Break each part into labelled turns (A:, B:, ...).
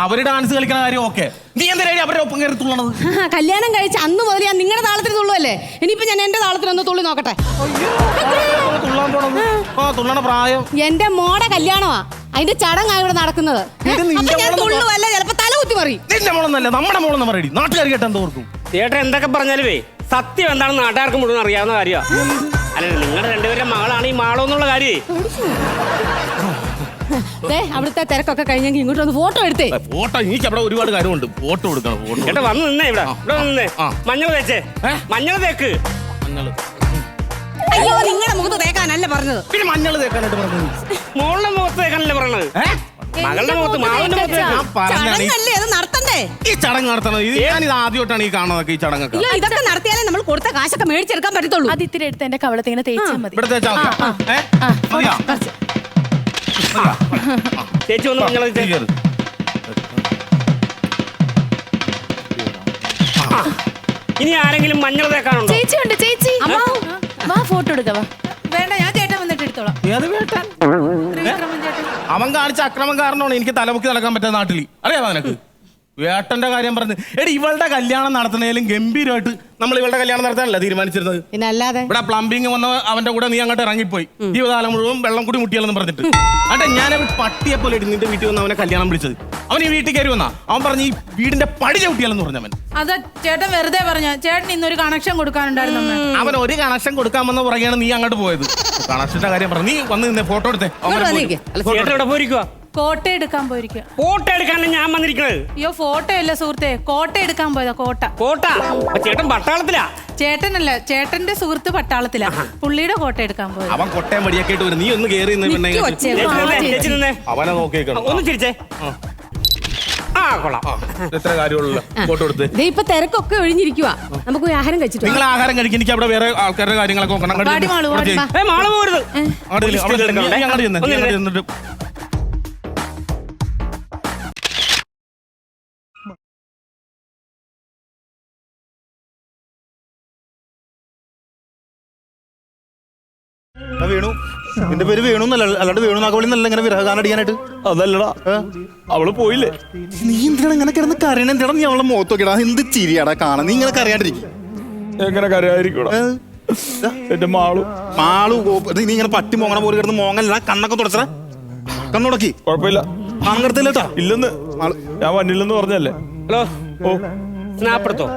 A: അവര് ഡാൻസ് കളിക്കുന്ന കാര്യം ഓക്കെ. നീ എന്തിനാ അവരുടെ ഒപ്പം കയറി തുള്ളണത്?
B: കല്യാണം കഴിച്ച അന്ന് മുതൽ ഞാൻ നിങ്ങളുടെ താളത്തിന് തുള്ളുവല്ലേ, ഇനിയിപ്പോ ഞാൻ എന്റെ താളത്തിന് ഒന്ന് തുള്ളി നോക്കട്ടെ.
A: തുള്ളാൻ പോണത് തുള്ളണ പ്രായം.
B: എന്റെ മോടെ കല്യാണമാ, അതിന്റെ ചടങ്ങാണ് ഇവിടെ നടക്കുന്നത്. ഞാൻ തുള്ളുവല്ല, ചിലപ്പോ തല കുത്തി മറി.
A: നിന്റെ മോളൊന്നല്ല, നമ്മുടെ മോളെന്ന് പറയടി. നാട്ടുകാർ കേട്ടാ എന്തോർക്കും?
C: ചേട്ടൻ എന്തൊക്കെ പറഞ്ഞാലുവേ സത്യം എന്താണെന്ന് നാട്ടുകാർക്ക് മുഴുവൻ അറിയാവുന്ന കാര്യമാണ്. അല്ല, നിങ്ങളുടെ രണ്ടുപേരുടെ മകളാണ് ഈ മാളോ എന്നുള്ള കാര്യേ.
B: അവിടുത്തെ തിരക്കൊക്കെ കഴിഞ്ഞെങ്കിൽ ഇങ്ങോട്ട് ഒന്ന് ഫോട്ടോ എടുത്തേ.
A: ഫോട്ടോ എനിക്ക് അവിടെ ഒരുപാട് കാര്യമുണ്ട്. ഫോട്ടോ എടുക്കണം.
C: ചേട്ടാ വന്ന് നിന്നേ, ഇവിടെ നിന്നേ. മഞ്ഞൾ തേച്ചേ, മഞ്ഞൾ തേക്ക്.
B: അയ്യോ, നിങ്ങളുടെ മുഖത്ത് തേക്കാനല്ല പറഞ്ഞത്.
A: പിന്നെ മഞ്ഞൾ തേക്കാനായിട്ട് പറഞ്ഞത്?
C: മോളുടെ മുഖത്ത് തേക്കാനല്ലേ പറഞ്ഞത്? മകളുടെ മുഖത്ത്, മാവിന്റെ മുഖത്ത്.
B: അത് നടത്തണ്ടേ?
A: ഈ ചടങ്ങ് നടത്തണം. ഞാനിത് ആദ്യമായിട്ടാണ് ഈ കാണുന്നതൊക്കെ. ഈ ചടങ്ങൊക്കെ
B: ഇതൊക്കെ നടത്തിയാലേ നമ്മൾ കൊടുത്ത കാശൊക്കെ മേടിച്ചെടുക്കാൻ പറ്റത്തുള്ളൂ.
D: അത് ഇത്തിരി എടുത്ത് എന്റെ കവളത്തിങ്ങനെ തേച്ചാൽ മതി.
A: ഇവിടെ തേച്ചാ
C: ചേച്ചി ഒന്ന് മഞ്ഞൾ തേക്ക്. ഇനി ആരെങ്കിലും മഞ്ഞൾ തേക്കാനുണ്ടോ?
D: ചേച്ചി ഉണ്ട്, ചേച്ചി. വാ ഫോട്ടോ എടുക്കാം.
E: വേണ്ട, ഞാൻ ചേട്ടൻ വന്നിട്ട് എടുത്തോളാം.
A: അവൻ കാണിച്ച അക്രമം കാരണമാണ് എനിക്ക് തലമുക്കി നടക്കാൻ പറ്റുന്ന നാട്ടിൽ. അറിയാമോ നിനക്ക്? വേട്ടന്റെ കാര്യം പറഞ്ഞ് എടി, ഇവളുടെ കല്യാണം നടത്തുന്നതിലും ഗംഭീരമായിട്ട് നമ്മൾ ഇവളുടെ കല്യാണം നടത്താനല്ല തീരുമാനിച്ചിരുന്നത്.
B: പിന്നെ അല്ലാതെ
A: ഇവിടെ പ്ലംബിംഗ് വന്ന അവന്റെ കൂടെ നീ അങ്ങോട്ട് ഇറങ്ങിപ്പോയി. ജീവിതകാലം മുഴുവൻ വെള്ളം കൂടി മുട്ടിയാലെന്ന് പറഞ്ഞിട്ട്. അതെ, ഞാൻ പട്ടിയെ പോലെ നിന്റെ വീട്ടിൽ വന്ന് അവനെ കല്യാണം വിളിച്ചത്. അവൻ ഈ വീട്ടിൽ കയറി വന്നാ അവൻ പറഞ്ഞ് ഈ വീടിന്റെ പടി ചവിട്ടിയാലെന്ന് പറഞ്ഞവൻ.
E: അതാ ചേട്ടൻ വെറുതെ പറഞ്ഞ. ചേട്ടൻ ഇന്നൊരു കണക്ഷൻ കൊടുക്കാനുണ്ടായിരുന്നു.
A: അവൻ ഒരു കണക്ഷൻ കൊടുക്കാമെന്ന് പറയുകയാണ്, നീ അങ്ങോട്ട് പോയത്. കണക്ഷന്റെ കാര്യം പറഞ്ഞു. നീ വന്ന് നിന്നെ ഫോട്ടോ എടുത്തേ.
C: ചേട്ടൻ ഇവിടെ പോയിരിക്കുക.
E: കോട്ട എടുക്കാൻ പോയിരിക്കുക.
C: ഫോട്ടോ എടുക്കാനാണ് ഞാൻ വന്നിരിക്കുന്നത്.
E: അയ്യോ, ഫോട്ടോ അല്ല സുഹൃത്തെ, കോട്ട എടുക്കാൻ പോയതാ. കോട്ട.
C: ചേട്ടൻ പട്ടാളത്തിലാ?
E: ചേട്ടനല്ല, ചേട്ടന്റെ സുഹൃത്ത് പട്ടാളത്തിലാ. പുള്ളിയുടെ കോട്ട എടുക്കാൻ പോയത്.
A: അവൻ കൊട്ടയം വടിയൊക്കെ ആയിട്ട് വരും. നീ ഒന്ന് കേറി അവനെ നോക്കിയേക്കണം.
C: ഒന്ന് ചിരിച്ചേ.
A: എത്ര കാര്യമുള്ള ഫോട്ടോ എടുത്ത്.
B: ഇപ്പൊ തിരക്കൊക്കെ ഒഴിഞ്ഞിരിക്കുക, നമുക്ക് ആഹാരം കഴിച്ചിട്ട്.
A: നിങ്ങൾ ആഹാരം കഴിക്കും. എനിക്ക് അവിടെ വേറെ ആൾക്കാരുടെ കാര്യങ്ങളൊക്കെ നോക്കണം.
C: മാള് പോരുത്.
F: വേണു, നിന്റെ പേര് വേണു എന്നല്ല, അല്ലാണ്ട് വേണു നാഗവളിന്നല്ല ഇങ്ങനെ വിരഹഗാനം അടിക്കാനായിട്ട്.
A: അതല്ലടാ, അവള് പോയില്ലേ.
F: നീ എന്തിനാണ് ഇങ്ങനെ കിടന്ന് കരയണ? എന്തിനാ നീ അവളെ മുഖത്ത് നോക്കിടാ? എന്ത് ചിരിയാടാ കാണാൻ. നീ ഇങ്ങനെ കരയാണ്ടിരിക്കും.
A: എങ്ങനെ കരയായിരിക്കും? എന്റെ മാളു
F: നീ ഇങ്ങനെ പട്ടി മോങ്ങണ പോലെ കിടന്ന് മോങ്ങല്ല. കണ്ണൊക്കെ തുടച്ചടാ, കണ്ണുടക്കി.
A: കുഴപ്പമില്ല,
F: കാണാൻ കിടത്തില്ലേട്ടാ.
A: ഇല്ലെന്ന് ഞാൻ വന്നില്ലെന്ന് പറഞ്ഞല്ലേ.
C: ഹലോ, സ്നാപ്പ് എടുത്തോ.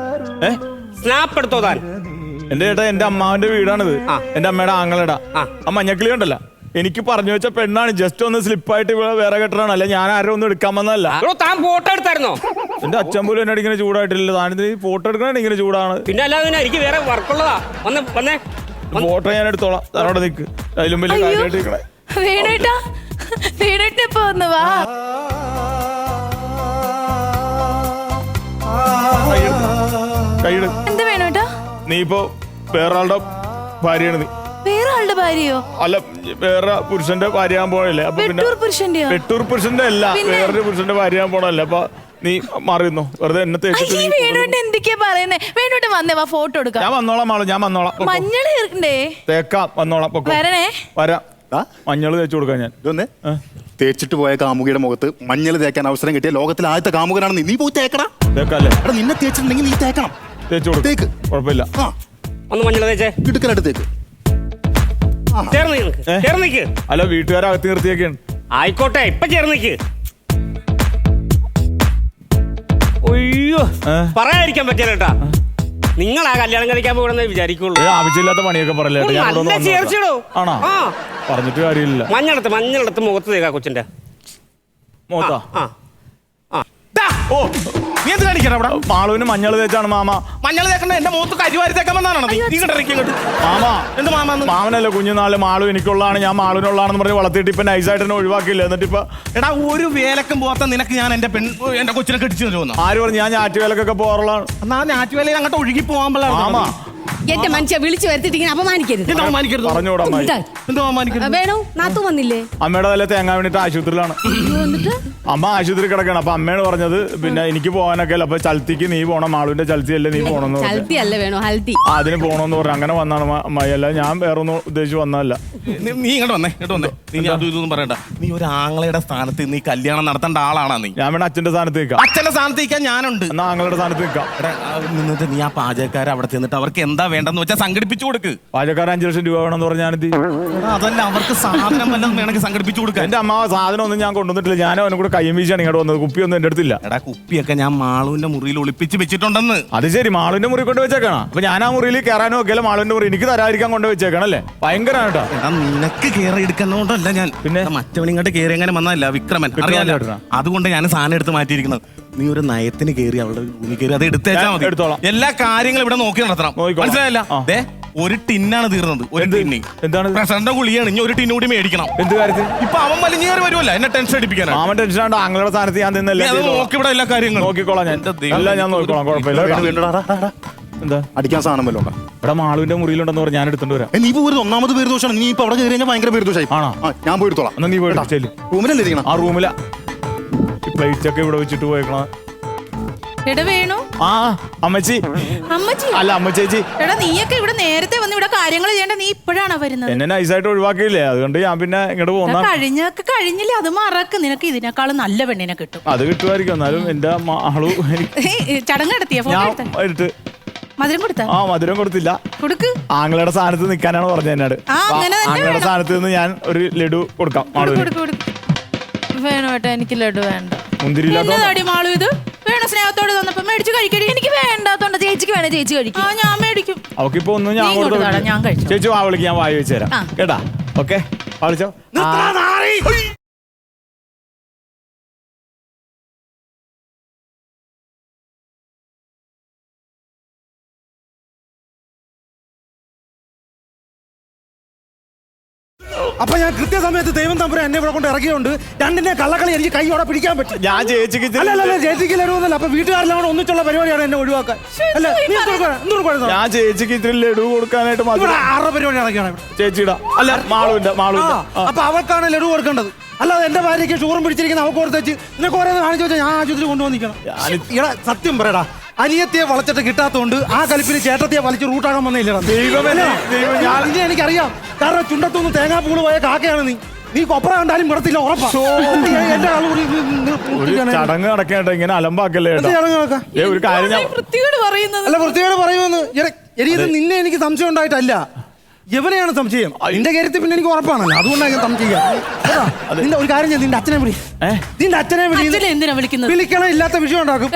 C: സ്നാപ്പ് എടുത്തോ താൻ.
A: എന്റെ ചേട്ടാ, എന്റെ അമ്മാവന്റെ വീടാണിത്. എന്റെ അമ്മയുടെ ആങ്ങളടാ. ആ മഞ്ഞക്കിളി ഉണ്ടല്ല, എനിക്ക് പറഞ്ഞു വെച്ച പെണ്ണാണ്. ജസ്റ്റ് ഒന്ന് സ്ലിപ്പായിട്ട് ഇവിടെ വേറെ കെട്ടറാണ്. അല്ല ഞാൻ ആരും ഒന്നും എടുക്കാൻ വന്നതല്ല.
C: താൻ ഫോട്ടോ എടുത്തായിരുന്നോ?
A: എന്റെ അച്ഛൻ പോലും എന്നോട് ഇങ്ങനെ ചൂടായിട്ടില്ല. താനിത് ഫോട്ടോ എടുക്കണ ഇങ്ങനെ ചൂടാണ്.
C: പിന്നെ അല്ലാതെ എനിക്ക് വേറെ വർക്കുള്ളതാ. വന്നേ
A: ഫോട്ടോ ഞാൻ എടുത്തോളാം. താനോടെ നിൽക്ക്. അതിലും വലിയ കാര്യമായിട്ട് നിൽക്കണേ.
D: വേണേട്ടാ, വേണേട്ട ഇപ്പൊ ഒന്ന് വാ.
A: കൈയ്യെടു.
D: എന്താ വേണേട്ടാ?
A: നീ ഇപ്പൊ വേറൊരാളുടെ ഭാര്യയാണ്. നീ
D: വേറെ ആളുടെ ഭാര്യയോ?
A: അല്ല, വേറെ പുരുഷന്റെ ഭാര്യയാൻ പോണല്ലേ. അപ്പൊ പിന്നെ വെട്ടൂർ പുരുഷന്റെ അല്ല, വേറൊരു പുരുഷന്റെ ഭാര്യയാൻ പോണല്ലേ. അപ്പൊ നീ മാറിയുന്നോ? വെറുതെ എന്നെ തേച്ചിട്ട്.
D: വേണോട്ട് എന്തൊക്കെയാ പറയുന്നേ? വേണോട്ട് വന്നേ, വാ ഫോട്ടോ എടുക്കാം.
A: ഞാൻ വന്നോളാം മാളു, ഞാൻ വന്നോളാം.
D: മഞ്ഞൾ ചേർക്കണ്ടേ?
A: തേക്കാം, വന്നോളാം.
D: വരണേ.
A: വരാം. മഞ്ഞൾ തേച്ചു കൊടുക്കാൻ ഞാൻ.
F: ഇതൊന്നേ, തേച്ചിട്ട് പോയ കാമുകിയുടെ മുഖത്ത് മഞ്ഞൾ തേക്കാൻ അവസരം കിട്ടിയ ലോകത്തിലെ ആദ്യത്തെ കാമുകനാണ് നീ. നീ പോയി തേക്കടാ.
A: തേക്കല്ലേ?
F: നിന്നെ തേച്ചിട്ടുണ്ടെങ്കിൽ നീ തേക്കണം.
A: തേച്ചു കൊടുത്തേക്ക്, കുഴപ്പമില്ല.
C: ഒന്ന് മഞ്ഞൾ തേച്ചേ.
F: ഇടുക്കലായിട്ട് തേക്ക്.
C: ചേർന്നിക്ക്.
A: അല്ല, വീട്ടുകാരകത്ത് നിർത്തിയൊക്കെയാണ്.
C: ആയിക്കോട്ടെ, ഇപ്പൊ ചേർന്നിക്ക്. അയ്യോ, പറയാതിരിക്കാൻ പറ്റില്ലേട്ടാ. നിങ്ങൾ ആ കല്യാണം കഴിക്കാൻ പോകണമെന്ന് വിചാരിക്കുള്ളൂ.
A: ആവശ്യമില്ലാത്ത പണിയൊക്കെ പറയല്ലേ. ആണോ? പറഞ്ഞിട്ട് കാര്യമില്ല.
C: മഞ്ഞളെടുത്ത് മുഖത്ത് തേക്കാ കൊച്ചിന്റെ
A: മുഖത്താ. ഓ, നീ എന്ത് കാണിക്കണം അവിടെ? മാളുവിന് മഞ്ഞൾ തേച്ചാണ് മാമ. മഞ്ഞൾ തേക്കണ്ട, എന്റെ മുഖത്ത് കരിവാരി തേക്കാൻ വന്നാണോ? മാമ എന്ത് മാമ? മാമനല്ലേ കുഞ്ഞുനാള് മാളു എനിക്കുള്ളതാണ്, ഞാൻ മാളുവിനുള്ളതാണെന്ന് പറഞ്ഞ് വളർത്തിയിട്ട് ഇപ്പൊ നൈസായിട്ട് എന്നെ ഒഴിവാക്കിയില്ല. എന്നിട്ട് ഇപ്പൊ എടാ, ഒരു വേലക്കും പോകാത്ത നിനക്ക് ഞാൻ എന്റെ കൊച്ചിനെ കെട്ടിച്ചു തരുമെന്ന് ആര് പറഞ്ഞു? ഞാൻ ഞാറ്റുവേലക്കൊക്കെ പോകാറുള്ളതാണ്. എന്നാ ഞാറ്റുവേലയിൽ അങ്ങോട്ട് ഒഴുകി പോകാൻ മാമ.
B: എന്റെ മനുഷ്യ വിളിച്ചു വരുത്തിട്ട് ഇങ്ങനെ അപമാനിക്കരുത്.
A: പറഞ്ഞോടാ.
B: വേണോ? നാത്തു വന്നില്ലേ?
A: അമ്മയുടെ വല്ല തേങ്ങാൻ വേണ്ടിട്ട് ആശുപത്രിയിലാണ്. അമ്മ ആശുപത്രി കിടക്കണം. അപ്പൊ അമ്മയാണ് പറഞ്ഞത് പിന്നെ എനിക്ക് പോകാനൊക്കെ അല്ല, അപ്പൊ ചലത്തിക്ക് നീ പോണം, മാളുവിന്റെ ചലത്തി അല്ലേ നീ പോണെന്ന് പറഞ്ഞു.
B: ഹൽദി അല്ല വേണോ ഹൽദി.
A: അതിന് പോണോന്ന് പറഞ്ഞു. അങ്ങനെ വന്നാണ് അല്ല ഞാൻ വേറെ ഒന്നും ഉദ്ദേശിച്ച് വന്നതല്ല.
G: നീ ഇങ്ങോട്ട് വന്നേ. നീ അതും ഇതൊന്നും പറയണ്ട. നീ ഒരു ആങ്ങളയുടെ സ്ഥാനത്ത് നീ കല്യാണം നടത്തേണ്ട ആളാണാ നീ.
A: ഞാൻ വേണം അച്ഛന്റെ സ്ഥാനത്ത് നിൽക്കാം.
G: അച്ഛന്റെ സ്ഥാനത്ത് നിൽക്കാൻ ഞാനുണ്ട്.
A: എന്നാ ആങ്ങളുടെ സ്ഥാനത്ത് നിൽക്കാം.
G: നിന്നിട്ട് നീ ആ പാചകക്കാരെ അവിടെ ചെന്നിട്ട് അവർക്ക് എന്താ വേണ്ടെന്ന് വെച്ചാൽ സംഘടിപ്പിച്ചു കൊടുക്ക്.
A: പാചകക്കാരൻ 5 ലക്ഷം രൂപ വേണമെന്ന് പറഞ്ഞാൽ ഞാനെത്തി.
G: അതല്ല, അവർക്ക് സാധനം വല്ലതും വേണമെങ്കിൽ സംഘടിപ്പിച്ചു കൊടുക്കുക.
A: എന്റെ അമ്മ സാധനം ഒന്നും ഞാൻ കൊണ്ടുവന്നിട്ടില്ല. ഞാനും അവനും കൂടെ കയ്യും വീശാണ് ഇങ്ങോട്ട് വന്നത്. കുപ്പിയൊന്നും എന്റെ അടുത്തില്ല.
G: എടാ, കുപ്പിയൊക്കെ ഞാൻ മാളുവിന്റെ മുറിയിൽ ഒളിപ്പിച്ച് വെച്ചിട്ടുണ്ടെന്ന്.
A: അത് ശരി, മാളുവിന്റെ മുറി കൊണ്ട് വെച്ചേക്കണം. അപ്പൊ ഞാൻ ആ മുറിയിൽ കയറാനോ ഒക്കെയല്ല, മാളുവിന്റെ മുറി എനിക്ക് തരാതിരിക്കാൻ കൊണ്ട് വെച്ചേക്കണം അല്ലേ? ഭയങ്കരമാണ് കേട്ടോ.
G: എടാ, നിനക്ക് കയറി എടുക്കുന്നതുകൊണ്ടല്ല ഞാൻ.
A: പിന്നെ?
G: മറ്റവൻ ഇങ്ങോട്ട് കയറി എങ്ങനെ വന്നതല്ല, വിക്രമൻ അറിയാലോ. അതുകൊണ്ട് ഞാൻ സാധനം എടുത്ത് മാറ്റിയിരിക്കുന്നത്. നീ ഒരു നയത്തിന് കയറി അവളുടെ റൂമിൽ കയറി അത് എടുത്തേച്ചാ മതി.
A: എടുത്തോളാം.
G: എല്ലാ കാര്യങ്ങളും ഇവിടെ നോക്കി നടത്തണം.
A: നോക്കിക്കോളാം.
G: മനസ്സിലായല്ല? ദേ, ഒരു ടിന്നാണ് തീർന്നത്. ഒരു ടിന്നി.
A: എന്താണ്?
G: പ്രസിഡന്റ് ഗുളിയാണ്. ഇനി ഒരു ടിന്നു കൂടി മേടിക്കണം.
A: എന്ത് കാര്യത്തിൽ?
G: ഇപ്പൊ അവൻ വലിഞ്ഞു കയറി വരുമല്ലോ, എന്നെ ടെൻഷൻ അടിപ്പിക്കാനാണ്.
A: മാമൻ ടെൻഷൻ ആണ്ട് ആങ്ങളുടെ സ്ഥാനത്ത് ഞാൻ നിന്നല്ലേ.
G: നോക്കി ഇവിടെ എല്ലാ കാര്യങ്ങളും
A: നോക്കിക്കോളാം ഞാൻ. എല്ലാം ഞാൻ നോക്കിക്കോളാം, കുഴപ്പമില്ല. എന്താ
F: അടിക്കാൻ സാധനം വല്ലോ ഉണ്ടോ?
A: ഇവിടെ മാളുവിന്റെ മുറിയിലുണ്ടെന്ന് പറഞ്ഞ് ഞാൻ എടുത്തോണ്ട് വരാം.
F: നീ പോയി ഒന്നാമത് പേര് ദോഷമാണ്. നീ ഇപ്പൊ അവിടെ കയറി കഴിഞ്ഞാൽ ഭയങ്കര പേര് ദോഷമായി.
A: ആണോ?
F: ഞാൻ പോയി എടുത്തോളാം.
A: എന്നാ നീ പോയിട്ട് ചെല്ലു.
F: റൂമിലല്ലേ ഇരിക്കണം?
A: ആ റൂമില പ്ലേറ്റ്സ് ഒക്കെ ഇവിടെ വെച്ചിട്ട് പോയേക്കണ.
E: എടാ വേണു.
A: ആ അമ്മച്ചി.
E: അമ്മച്ചി
A: അല്ല അമ്മച്ചേച്ചി.
E: എടാ നീയൊക്കെ ഇവിടെ നേരത്തെ വന്ന് ഇവിടെ കാര്യങ്ങൾ ചെയ്യേണ്ട, നീ ഇപ്പോഴാണോ വരുന്നത്?
A: എന്നെ നൈസായിട്ട് ഒഴിവാക്കിയില്ലേ, അതുകൊണ്ട് ഞാൻ പിന്നെ ഇങ്ങോട്ട് പോന്നാ.
E: കഴിഞ്ഞൊക്കെ കഴിഞ്ഞില്ലേ, അത് മറക്ക്. നിനക്ക് ഇതിനേക്കാളും നല്ല പെണ്ണിനെ കിട്ടും.
A: അത് കിട്ടുമായിരിക്കും. എന്നാലും എന്റെ ആളു
E: ചടങ്ങ് നടത്തിയ ഫോട്ടോ എടുത്ത
A: ഞാൻ എടുത്ത്
E: മധുരം കൊടുത്ത?
A: ആ മധുരം കൊടുത്തില്ല.
E: കൊടുക്ക്.
A: ആങ്ങളുടെ സ്ഥാനത്ത് നിൽക്കാനാണ് പറഞ്ഞത് എന്നോട്. ആങ്ങളുടെ സ്ഥാനത്ത് നിന്ന് ഞാൻ ഒരു ലഡു കൊടുക്കാം.
D: വേണോട്ടെ, എനിക്ക് ലഡു വേണ്ട.
E: മുന്തിരി മാളു ഇത് വേണ സ്നേഹത്തോടെ തന്നപ്പോ മേടിച്ചു കഴിക്കടി.
D: എനിക്ക് വേണ്ടാത്തോണ്ട് ചേച്ചിക്ക് വേണേ ചേച്ചി കഴിക്കും.
E: ആ ഞാൻ മേടിക്കും.
A: അവക്കിപ്പോ ഒന്നും ഞാൻ
E: നീ ഇങ്ങോട്ട് താടാ, ഞാൻ കഴിച്ചു.
A: ചേച്ചി വാ വിളിക്ക്, ഞാൻ വായി വെച്ച് തരാം കേട്ടാ. ഓക്കെ വിളിച്ചോ.
H: അപ്പൊ ഞാൻ കൃത്യസമയത്ത് ദൈവം തമ്പുരാൻ എന്നെ ഇവിടെ കൊണ്ട് ഇറക്കിയോണ്ട് രണ്ടിനെ കള്ളക്കളി എനിക്ക് കൈയോടെ പിടിക്കാൻ പറ്റും.
A: ഞാൻ ചേച്ചിക്ക്
H: അല്ല ചേച്ചിക്ക് ലഡുവൊന്നുമല്ല. അപ്പൊ വീട്ടുകാരെല്ലാം കൂടെ ഒന്നിച്ചുള്ള പരിപാടിയാണ് എന്നെ ഒഴിവാക്കാൻ. അല്ല
A: ഞാൻ ചേച്ചിക്ക് ഇത്തിരി ലഡു കൊടുക്കാനായിട്ട്
H: ആരുടെ പരിപാടി ഇറക്കിയാണ്
A: ചേച്ചിയുടെ അല്ല മാളുവിന്റെ.
H: അപ്പൊ അവൾക്കാണ് ലഡു കൊടുക്കേണ്ടത്. അല്ലാതെ എന്റെ ഭാര്യയ്ക്ക് ഷുഗറും പിടിച്ചിരിക്കുന്ന അവൾക്ക് കൊടുത്തേച്ച് നിനക്ക് ഓരോ കാണിച്ചു വെച്ചാൽ ഞാൻ ആശുപത്രി കൊണ്ടുവന്നിരിക്കണം. ഇവിടെ സത്യം പറയടാ, അനിയത്തിയെ വളച്ചിട്ട് കിട്ടാത്തോണ്ട് ആ കലിപ്പിന് ചേട്ടത്തിയെ വലിച്ച് റൂട്ടാകാൻ വന്നില്ലടാ. എനിക്കറിയാം. കാരണം ചുണ്ടത്തുനിന്ന് തേങ്ങാപ്പൂള് പോയ കാക്കയാണ് നീ. നീ കൊപ്ര കണ്ടാലും വിടത്തില്ല, ഉറപ്പാ. എന്റെ
A: ചടങ്ങ് നടക്കേണ്ട ഇങ്ങനെ അലമ്പാക്കല്ലേ. ഒരു കാര്യം ഞാൻ
E: വൃത്തികേട് പറയുന്നത്.
H: അല്ല വൃത്തികേട് പറയുമെന്ന് ഇത് നിന്നെ എനിക്ക് സംശയം ഉണ്ടായിട്ടല്ല, ഇവനെയാണ് സംശയം. നിന്റെ കാര്യത്തിൽ പിന്നെ എനിക്ക് ഉറപ്പാണല്ലോ, അതുകൊണ്ടാണ് ഞാൻ സംശയിക്കാം. നിന്റെ ഒരു കാര്യം ചെയ്ത് നിന്റെ അച്ഛനെ വിളി. നിന്റെ അച്ഛനെ
E: എന്തിനാ വിളിക്കുന്നത്?
H: വിളിക്കണം, ഇല്ലാത്ത വിഷയം ഉണ്ടാക്കും.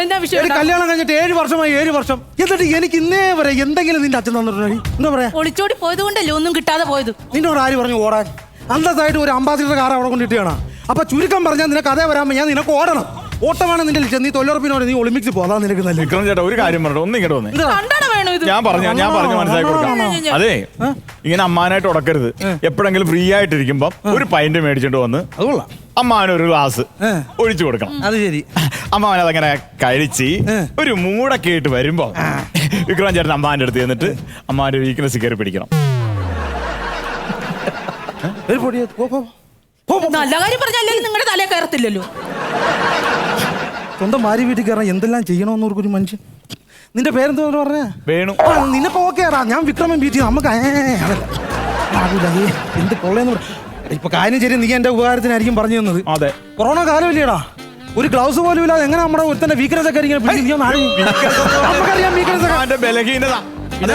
H: കല്യാണം കഴിഞ്ഞിട്ട് 7 വർഷമായി. 7 വർഷം എന്നിട്ട് എനിക്ക് ഇന്നേ വരെ എന്തെങ്കിലും നിന്റെ അച്ഛൻ തന്നിട്ടുണ്ടെങ്കിൽ എന്താ പറയാ?
E: ഒളിച്ചോടി പോയത് കൊണ്ടല്ലേ ഒന്നും കിട്ടാതെ പോയത്.
H: നിന്നോട് ആര് പറഞ്ഞു ഓടാൻ? അന്തസ്സായിട്ട് ഒരു അംബാസിഡർ കാർ അവിടെ കൊണ്ടിട്ടാണ്. അപ്പൊ ചുരുക്കം പറഞ്ഞാൽ നിനക്ക് അതേ വരാൻ ഞാൻ നിനക്ക് ഓടണം. ഓട്ടമാണ് നിന്റെ ലക്ഷ്യം. നീ തൊഴിലുറപ്പിനോട് നീ ഒളിമ്പിക്സ് പോകാൻ നിനക്ക് നല്ല.
A: വിക്രം ചേട്ടാ ഒരു കാര്യം പറഞ്ഞു, ഒന്ന് ഇങ്ങോട്ട് വന്നേ. ഞാൻ പറഞ്ഞു മനസ്സിലാക്കി കൊടുക്കാം. അതെ, ഇങ്ങനെ അമ്മാനായിട്ട് ഉടക്കരുത്. എപ്പോഴെങ്കിലും ഫ്രീ ആയിട്ടിരിക്കുമ്പോ ഒരു പൈന്റ് മേടിച്ചിട്ട് വന്ന് അമ്മാനൊരു ഗ്ലാസ് ഒഴിച്ചു കൊടുക്കണം.
H: അത് ശരി.
A: അമ്മാവൻ അതങ്ങനെ കഴിച്ച് ഒരു മൂടൊക്കെ ആയിട്ട് വരുമ്പോ വിക്രം ചേട്ടൻ അമ്മാന്റെ അടുത്ത് ചെന്നിട്ട് അമ്മാന്റെ വീക്ക്നെസ് കയറി പിടിക്കണം.
E: നല്ല കാര്യം പറഞ്ഞാലും നിങ്ങളുടെ തലേ കയറത്തില്ലല്ലോ.
H: സ്വന്തം ഭാര്യ വീട്ടിൽ കയറാൻ എന്തെല്ലാം ചെയ്യണമെന്നോർക്കൊരു മനുഷ്യൻ. നിന്റെ പേരെന്തോ പറഞ്ഞ?
A: വേണു.
H: നിനക്ക് ഓക്കെ ആടാ, ഞാൻ വിക്രമൻ വീട്ടിൽ നമുക്ക് എന്ത് കൊള്ളേന്ന്. ഇപ്പൊ കാര്യം ശരി, നീ എന്റെ ഉപകാരത്തിനായിരിക്കും പറഞ്ഞു തന്നത്.
A: അതെ,
H: കൊറോണ കാലമില്ലേടാ, ഒരു ഗ്ലൗസ് പോലും ഇല്ലാതെ എങ്ങനെ നമ്മുടെ ഒരുത്തന്റെ വീക്ക്നെസ് ഒക്കെ നമുക്കറിയാം. വീക്ക്നെസ്
A: ബലഹീനത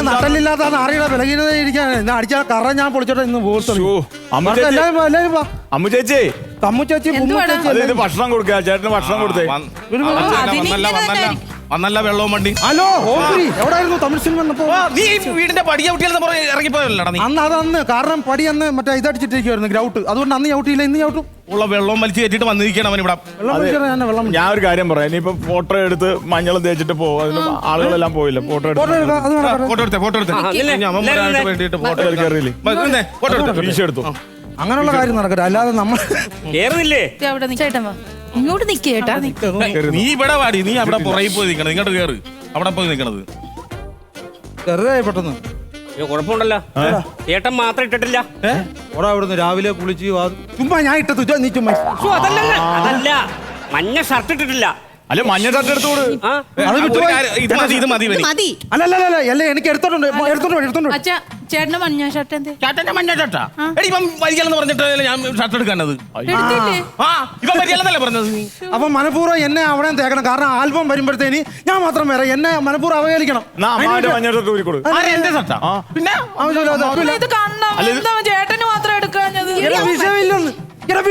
H: നട്ടലില്ലാത്ത അറിയണ ബലഹീനത ഇരിക്കാൻ അടിച്ചാൽ കറ ഞാൻ പൊളിച്ചോട്ടെ ഇന്ന്
A: അമ്മു ചേച്ചി
H: തമ്മു ചേച്ചി
A: ഭക്ഷണം കൊടുക്കുക. ചേട്ടന് ഭക്ഷണം കൊടുത്തേ.
G: വന്നല്ല വെള്ളവും വണ്ടി.
H: ഹലോ എവിടെയായിരുന്നു തമിഴ് സിനിമ വന്നപ്പോ?
G: നീ വീടിന്റെ പടി ചവിട്ടിയാൽ ഇറങ്ങിപ്പോയല്ലോ നീ.
H: അന്ന് കാരണം പടി അന്ന് മറ്റേ ഇതടിച്ചിട്ടിരിക്കുവായിരുന്നു ഗ്രൗട്ട്. അതുകൊണ്ട് അന്ന് ചവിട്ടിയില്ല, ഇന്ന് ചവിട്ടും.
G: ഉള്ള വെള്ളം വലിച്ചു കയറ്റിട്ട് വന്നിരിക്കണം അവൻ ഇവിടെ.
A: ഞാൻ ഒരു കാര്യം പറയാം, ഇനിയിപ്പോ ഫോട്ടോ എടുത്ത് മഞ്ഞൾ തേച്ചിട്ട് പോകും. അതിന് ആളുകളെല്ലാം പോയില്ല. ഫോട്ടോ എടുത്ത്
H: അങ്ങനെയുള്ള കാര്യം നടക്കട്ടെ, അല്ലാതെ നമ്മൾ
D: ഇങ്ങോട്ട് നിക്കേട്ടാ.
G: നീ ഇവിടെ വാടി, നീ അവിടെ പുറകെ പോയി നിൽക്കണം. ഇങ്ങോട്ട് കയറ്, അവിടെ പോയി നിൽക്കണത്
H: പെട്ടെന്ന്.
C: കുഴപ്പമുണ്ടല്ലോ, ചേട്ടൻ മാത്രം ഇട്ടിട്ടില്ല.
H: ഓടാ ഇവിടുന്ന് രാവിലെ കുളിച്ച് ചുമ്മാ ഞാൻ ഇട്ടത് നീ ചുമ്മാ.
C: അതല്ല മഞ്ഞ ഷർട്ട് ഇട്ടിട്ടില്ല.
A: അല്ലെ മഞ്ഞ ഷർട്ട് എടുത്തോട്.
C: ആ
H: അത് വിട്ടുപോയി.
G: ഇത് മതി ഇത് മതി
B: ഇത്
G: ഇവന്.
B: മതി.
H: അല്ല എനിക്ക് എടുത്തോണ്ട്
E: അച്ഛ ചേട്ടന്റെ മഞ്ഞ ഷർട്ട് എന്തേ
G: ചേട്ടന്റെ മഞ്ഞ ഷർട്ടാ? എടി ഇപ്പം വരികയെന്ന് പറഞ്ഞിട്ട് ഞാൻ ഷർട്ട് എടുക്കാനത്.
E: എടുത്തില്ലേ?
G: ആ ഇപ്പം വരികയെന്നല്ലേ പറഞ്ഞത് നീ?
H: അപ്പൊ മനഃപൂർവ്വം എന്നെ അവിടെ തേക്കണം. കാരണം ആൽബം വരുമ്പോഴത്തേന് ഞാൻ മാത്രം വരാം. എന്നെ മനഃപൂർവ്വം അവഹേളിക്കണം.
A: എന്നാ അമ്മാവന്റെ മഞ്ഞ ഷർട്ട് ഊരിക്കൊടു.
G: ആരെ എന്റെ ഷർട്ടാ? പിന്നെ
H: ആവശ്യമില്ല.
E: ഇത് കണ്ടോ എന്താ ചേട്ടന് മാത്രം എടുക്കാഞ്ഞത്?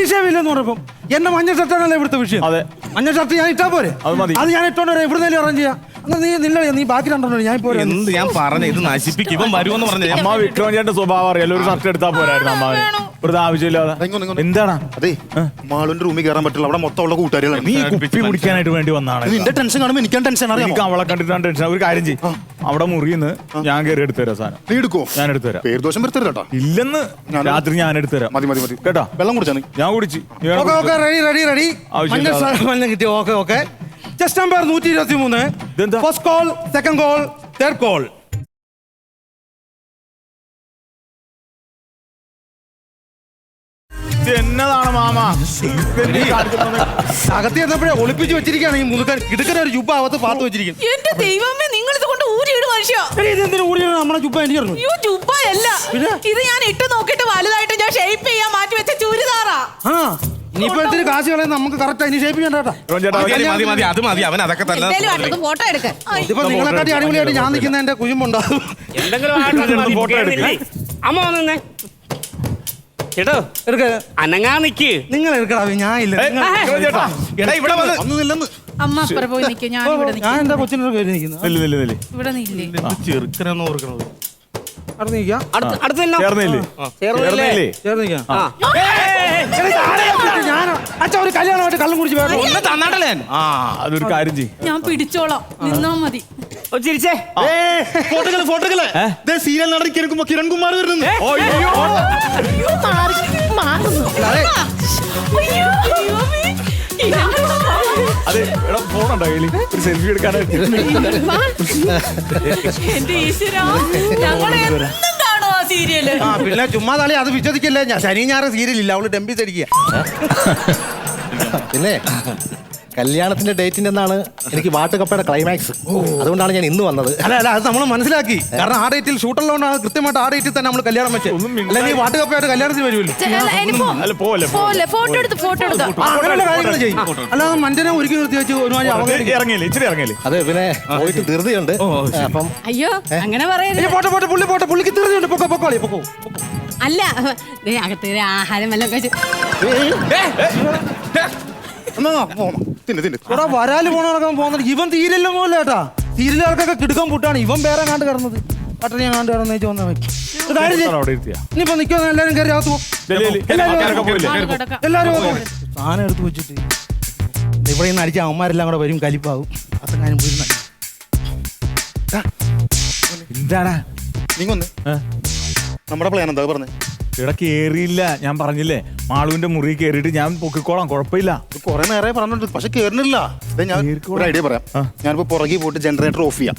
H: വിഷയമില്ലെന്ന് പറഞ്ഞപ്പം എന്റെ മഞ്ഞ ഷർട്ടാണല്ലോ ഇവിടുത്തെ വിഷയം.
A: അതെ.
H: മഞ്ഞ ഷർട്ട് ഞാൻ ഇട്ടാ പോരെ?
A: അത് മതി.
H: അത് ഞാൻ ഇട്ടോണ്ട് വരാം. ഇവിടുന്ന് അറേഞ്ച് ചെയ്യാം. എന്നാ നീ ബാക്കി രണ്ടോ ഞാൻ പോരെ.
G: എന്ത് ഞാൻ പറഞ്ഞ ഇത് നശിപ്പിക്കും. ഇവൻ വരുമെന്ന് പറഞ്ഞ
A: അമ്മ വിക്രമന്റെ സ്വഭാവം അറിയാലോ. ഒരു ഷർട്ട് എടുത്താൽ പോരായിരുന്നു അമ്മാവന്. വെറുതെ ആവശ്യമില്ലാതെ. എന്താണ്
F: അതെ മാളുവിന്റെ റൂമിൽ കയറാൻ പറ്റില്ല. അവിടെ മൊത്തം ഉള്ള കൂട്ടുകാരികളാണ്.
A: നീ കുപ്പി കുടിക്കാനായിട്ട് വേണ്ടി വന്നാണ്.
F: നിന്റെ ടെൻഷൻ കാണുമ്പോൾ എനിക്കാണ് ടെൻഷൻ അറിയാം.
A: എനിക്ക് അവളെ കണ്ടിട്ടാണ് ടെൻഷൻ. ഒരു കാര്യം ചെയ്യും, അവിടെ മുറിയിന്ന് ഞാൻ കയറി എടുത്തു തരാം സാധനം.
F: നീ എടുക്കോ?
A: ഞാൻ എടുത്തു തരാം.
F: പേര് ദോഷം വരുത്തരുത് കേട്ടോ.
A: ഇല്ലെന്ന് രാത്രി ഞാൻ എടുത്തു തരാം.
F: മതി
A: കേട്ടോ.
F: വെള്ളം കുടിച്ചാണ്
A: ഞാൻ കുടിച്ച്. നീ വേണം
H: ഓക്കെ റെഡി
A: ആവശ്യമില്ല.
H: മഞ്ഞ കിട്ടി. Okay just number 123.
A: ഇതെന്താ?
H: First call, second call, third call.
A: ഇത് എന്നതാണ് മാമ?
H: അകത്ത് ചെന്നപ്പോഴേ ഒളിപ്പിച്ച് വെച്ചിരിക്കുകയാണ് ഈ മുതുക്കൻ. കിടക്കുന്ന ഒരു ജുബ്ബ അകത്ത് പാത്ത് വെച്ചിരിക്കും.
E: എന്റെ ദൈവമേ, നിങ്ങൾ ഇത് കൊണ്ട് ഊരിയിട് മനുഷ്യ.
H: ഇതെന്തിനു കൂടി നമ്മളെ ജുബ്ബ എനിക്ക് അറിഞ്ഞു.
E: അയ്യോ ജുബ്ബയല്ല, ഇത് ഞാൻ ഇട്ട് നോക്കിയിട്ട് വലുതായിട്ട് ഞാൻ ഷേപ്പ് ചെയ്യാൻ മാറ്റി വെച്ച ചുരിദാറാ.
H: ആ ഇനിയിപ്പോ എന്തിന് കാശ് കളയാൻ നമുക്ക് കറക്റ്റ് അതിന് ഷേപ്പ് ചെയ്യണ്ട കേട്ടോ.
G: മതി അത് മതി. അവൻ അതൊക്കെ തന്നെ.
B: എന്തേലും ആട്ടെ, ഫോട്ടോ എടുക്ക.
H: ഇതിപ്പോ നിങ്ങളെക്കാട്ടി അടിപൊളിയായിട്ട് ഞാൻ നിൽക്കുന്ന എന്റെ കുഞ്ഞുമുണ്ടാകും.
C: എന്തെങ്കിലും ആയിട്ട്
A: ഫോട്ടോ എടുക്ക്.
C: അമ്മ വന്നേ ചേട്ടോ.
H: എടുക്ക
C: അനങ്ങാ നിക്ക്.
H: നിങ്ങൾ എടുക്കടാ, ഞാൻ ഇല്ല.
G: ഇവിടെ വന്ന്
F: ഒന്നുമില്ലെന്ന്.
E: അമ്മ അപ്പുറം പോയി നിൽക്കും, ഞാൻ ഇവിടെ നിൽക്കാം.
H: ഞാൻ എന്റെ കൊച്ചിനോട് പേര് നിൽക്കുന്നത്.
E: ഇവിടെ നില്ലേ?
G: ചെറുക്കനെന്ന് ഓർക്കണത്.
H: അവിടെ നിൽക്കാം.
C: അടുത്ത് തന്നെ
A: ചേർന്നില്ലേ?
C: ചേർന്നില്ലേ?
H: ചേർന്ന് നിൽക്കാം.
C: ആ
H: ഞാൻ അച്ഛൻ ഒരു കല്യാണമായിട്ട് കള്ളം കുടിച്ച് വേണം.
G: ഒന്ന് തന്നാട്ടല്ലേ? ആ
A: അതൊരു കാര്യം ചെയ്യും.
E: ഞാൻ പിടിച്ചോളാം, നിന്നാ മതി.
C: ചിരിച്ചേ.
F: ഫോട്ടോകള് സീരിയൽ നടക്കുമ്പോ കിരൺ കുമാർ വരുന്നു.
A: അതെ എടാ, ഫോണുണ്ടോ കയ്യില്? ഒരു സെൽഫി എടുക്കാനായിട്ട്.
E: എന്റെ ഈശ്വരാ, ഞങ്ങളെ എന്നും കാണോ ആ സീരിയല്?
H: ആ പിന്നെ ചുമ്മാ തളി അത് വിശ്വസിക്കല്ലേ. ഞാൻ ശനി ഞായർ സീരിയലില്ല, അവള് ഡംബീസ് അടിക്കുക.
I: പിന്നെ കല്യാണത്തിന്റെ ഡേറ്റിന്റെ എന്നാണ് എനിക്ക് വാട്ടുകപ്പയുടെ ക്ലൈമാക്സ്. അതുകൊണ്ടാണ് ഞാൻ ഇന്ന് വന്നത്.
H: അല്ല അത് നമ്മൾ മനസ്സിലാക്കി. കാരണം ആ ഡേറ്റിൽ ഷൂട്ടുള്ളതുകൊണ്ടാണ് കൃത്യമായിട്ട് ആ ഡേറ്റിൽ തന്നെ നമ്മൾ കല്യാണം വെച്ചത്. അല്ലെങ്കിൽ ഈ വാട്ടുകപ്പയായിട്ട് കല്യാണത്തിന് വരുമല്ലോ.
A: അല്ല പോലെ
D: ഫോട്ടോ എടുത്തോ.
H: അങ്ങനെയുള്ള കാര്യങ്ങൾ ചെയ്യും. അല്ലാതെ മനുഷ്യനെ ഒരുക്കി നിർത്തി വെച്ച് ഒരുമാതിരി അവഗണിക്കും.
A: ഇറങ്ങിയില്ലേ? ഇച്ചിരി ഇറങ്ങിയില്ലേ?
I: അത് പിന്നെ പോയിട്ട് ധൃതിയുണ്ട്. അപ്പം
B: അയ്യോ അങ്ങനെ പറയരുത്.
H: പോട്ടെ പുള്ളിക്ക് തീർച്ചയുണ്ട്. പൊക്കോ.
B: അല്ല ദേ അകത്ത് ഒരു ആഹാരം വല്ലതും കഴിച്ച്.
H: ഇവിടെ വരാല് പോണവർക്കും പോകുന്നത്. ഇവൻ തീരില്ലെന്നോ അല്ല കേട്ടാ. തീരില്ലവർക്കൊക്കെ കിടുക്കാൻ പുട്ടാണ്. ഇവൻ വേറെ കാണ്ട് കിടന്നത്. പട്ടണി കാണ്ട് കിടന്നേച്ച് വന്നാൽ
A: അവിടെ ഇരുത്തിയാ
H: ഇനിയിപ്പോ നിൽക്കുന്ന എല്ലാവരും കയറി അകത്ത് പോകും.
E: കിടക്കാം.
H: എല്ലാവരും സാധനം എടുത്ത് വെച്ചിട്ട് ഇവിടെ നിന്ന് അടിച്ച അവന്മാരെല്ലാം കൂടെ വരും. കലിപ്പാവും. അത്തങ്ങാനും പോയിരുന്ന
A: എന്താടാ
F: നീങ്ങൊന്ന് നമ്മുടെ പ്ലാൻ എന്താ പറഞ്ഞേ?
A: ഇവിടെ കേറിയില്ല. ഞാൻ പറഞ്ഞില്ലേ മാളുവിന്റെ മുറി കേറിയിട്ട് ഞാൻ പൊക്കിക്കോളാം, കുഴപ്പമില്ല.
F: കുറെ നേരെ പറഞ്ഞിട്ട് പക്ഷെ കേറുന്നില്ല. ഞാൻ ഒരു ഐഡിയ പറയാം. ഞാനിപ്പോ പുറകെ പോയിട്ട് ജനറേറ്റർ ഓഫ് ചെയ്യാം.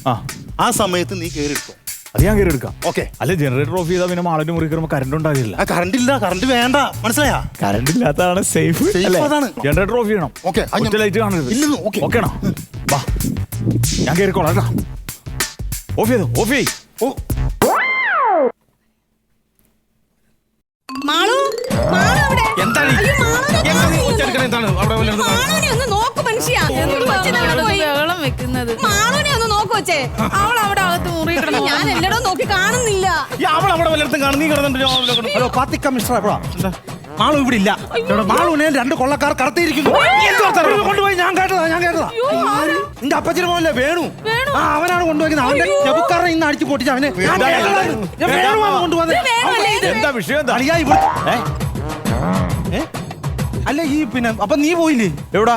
F: ആ സമയത്ത് നീ കേറി എടുത്തോ.
A: അത് ഞാൻ കയറി എടുക്കാം.
F: ഓക്കെ.
A: അല്ല ജനറേറ്റർ ഓഫ് ചെയ്താൽ പിന്നെ മാളിന്റെ മുറി കയറുമ്പോൾ കറണ്ട് ഉണ്ടാകില്ല.
F: ആ കറണ്ട് ഇല്ല, കറണ്ട് വേണ്ട, മനസ്സിലായാ?
A: കറണ്ട് ഇല്ലാത്തതാണ് സേഫ്.
F: അതാണ്.
A: ജനറേറ്റർ ഓഫ് ചെയ്യണം.
F: ഓക്കെ.
A: ഒറ്റ ലൈറ്റ് കാണരുത്.
F: ഇല്ലെന്ന്. ഓക്കെ.
A: ഓക്കേണോ? വാ ഞാൻ കയറിക്കോളാം കേട്ടോ. ഓഫ് ചെയ്തോ? ഓഫ് ചെയ്.
F: ഓ
B: മാളു എവിടെ?
G: എന്താണ് എന്താണ് അവിടെ
B: മാളുവിനെ ഒന്ന് നോക്ക് മനുഷ്യ.
E: ബഹളം വെക്കുന്നത്.
B: മാളുവിനെ ഒന്ന് നോക്ക് വെച്ചേ.
E: അവൾ അവിടെ അകത്ത് മുറി കിടന്നു.
B: ഞാൻ എല്ലായിടവും നോക്കി കാണുന്നില്ല.
G: അവൾ അവിടെ വല്ലയിടത്തും കാണും. നീ കിടന്നിട്ട്
H: ഹലോ പാത്തിക്ക മിസ്റ്റർ എപ്പോഴാ? മാളു ഇവിടെ ഇല്ല. മാളുവിനെ 2 കൊള്ളക്കാർ കടത്തിയിരിക്കുന്നു. കൊണ്ടുപോയി. ഞാൻ കേട്ടതാ. നിന്റെ അപ്പച്ചന് പോലല്ലേ വേണു? ആ അവനാണ് കൊണ്ടുപോയി. അവന്റെ ചെബുക്കാരനെ ഇന്ന് അടിച്ചു പൊട്ടിച്ച് അവനെ കൊണ്ടുപോകുന്നത്.
A: എന്താ വിഷയം? എന്താ
H: അളിയാ ഇവിടെ അല്ല ഈ പിന്നെ അപ്പൊ നീ പോയില്ലേ?
A: എവിടാ?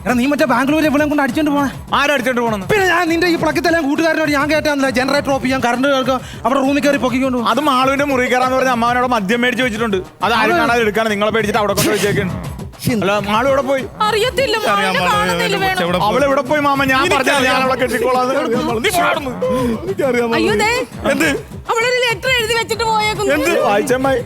H: എടാ നീ മറ്റേ ബാംഗ്ലൂരിൽ ഇവിടെ കൊണ്ട് അടിച്ചോണ്ട് പോണേ.
A: ആരടിച്ചോണ്ട് പോണെന്ന്?
H: പിന്നെ ഞാൻ നിന്റെ ഈ പ്ലക്കത്തെല്ലാം കൂട്ടുകാരനോട് ഞാൻ കേട്ടാ ജനറേറ്റർ ഓഫ് ചെയ്യാൻ കറണ്ട് അവിടെ റൂമിൽ കയറി പൊക്കിക്കൊണ്ട് പോകും.
A: അത് മാളുവിന്റെ മുറി കയറാന്ന് പറഞ്ഞ അമ്മാവനോട് മദ്യം മേടിച്ച് വെച്ചിട്ടുണ്ട്. അത് ആരും കാണാതെ എടുക്കാണ്. നിങ്ങളെ പേടിച്ചിട്ട് അവിടെ കൊണ്ട് വെച്ചേക്കുന്നു. അല്ല മാളു എവിടെ പോയി?
E: അറിയത്തില്ല,
A: അവളെവിടെ പോയി മാമ? ഞാൻ പറഞ്ഞാൽ ഞാൻ അവളെ കെട്ടിക്കോളാം.
B: അയ്യോ ദേ അവളൊരു ലെറ്റർ എഴുതി വെച്ചിട്ട് പോയേക്കുന്നു.
A: എന്ത് വായിച്ചമ്മായി?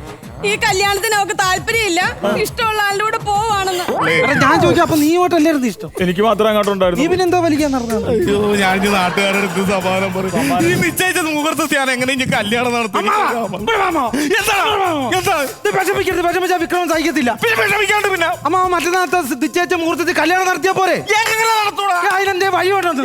B: ഈ കല്യാണത്തിന് അവക്ക് താല്പര്യമില്ല, ഇഷ്ടമുള്ള ആളുടെ കൂടെ പോവാണെന്ന്.
H: എടാ, ഞാൻ ചോദിക്കാം, അപ്പൊ നീ ഓട്ടല്ലായിരുന്നു ഇഷ്ടം?
A: എനിക്ക് മാത്രം അങ്ങോട്ട്
H: നീ
A: ഉണ്ടായിരുന്നു.
H: പിന്നെ എന്താ വലിക്കാൻ നടന്നത്?
G: അയ്യോ ഞാൻ ഇനി നാട്ടുകാരുടെ അടുത്ത് സമാധാനം പറയും. ഈ നിശ്ചയിച്ച മുഹൂർത്തത്തിൽ ഞാൻ എങ്ങനെ ഇനി കല്യാണം നടത്തും?
H: വിഷമിക്കരുത്, വിഷമിച്ചാ വിക്രമം സഹിക്കത്തില്ല.
G: വിഷമിക്കാണ്ട് പിന്നെ
H: അമ്മ മറ്റന്നാളത്തെ നിശ്ചയിച്ച മുഹൂർത്തത്തിൽ കല്യാണം നടത്തിയാ പോരെ?
G: എങ്ങനെ നടത്തൂടാ?
H: അതിനെന്തേ വഴി വേണ്ടത്?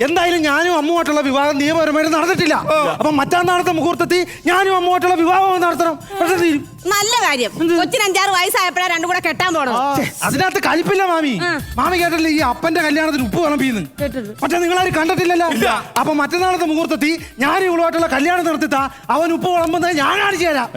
H: എന്തായാലും ഞാനും അമ്മുമായിട്ടുള്ള വിവാഹം നിയമപരമായിട്ട് നടന്നിട്ടില്ല. അപ്പൊ മറ്റന്നാളത്തെ മുഹൂർത്തത്തിൽ ഞാനും അമ്മുമായിട്ടുള്ള വിവാഹം നടത്തണം. പക്ഷെ തീരും.
B: നല്ല കാര്യം. കൊച്ചിന് 5-6 വയസ്സായപ്പോഴാ രണ്ടും കൂടെ കെട്ടാൻ പോണത്.
H: അതിനകത്ത് കലിപ്പില്ല മാമി. മാമി കേട്ടല്ലേ ഈ അപ്പന്റെ കല്യാണത്തിന് ഉപ്പ് വിളമ്പിന്ന്? പക്ഷെ നിങ്ങളാരും കണ്ടിട്ടില്ലല്ലോ. അപ്പൊ മറ്റന്നാളത്തെ മുഹൂർത്തത്തിൽ ഞാൻ ഇവളുമായിട്ടുള്ള കല്യാണം നടത്തിത്താ അവൻ ഉപ്പ് വിളമ്പുന്നത് ഞാൻ കാണിച്ചു തരാം.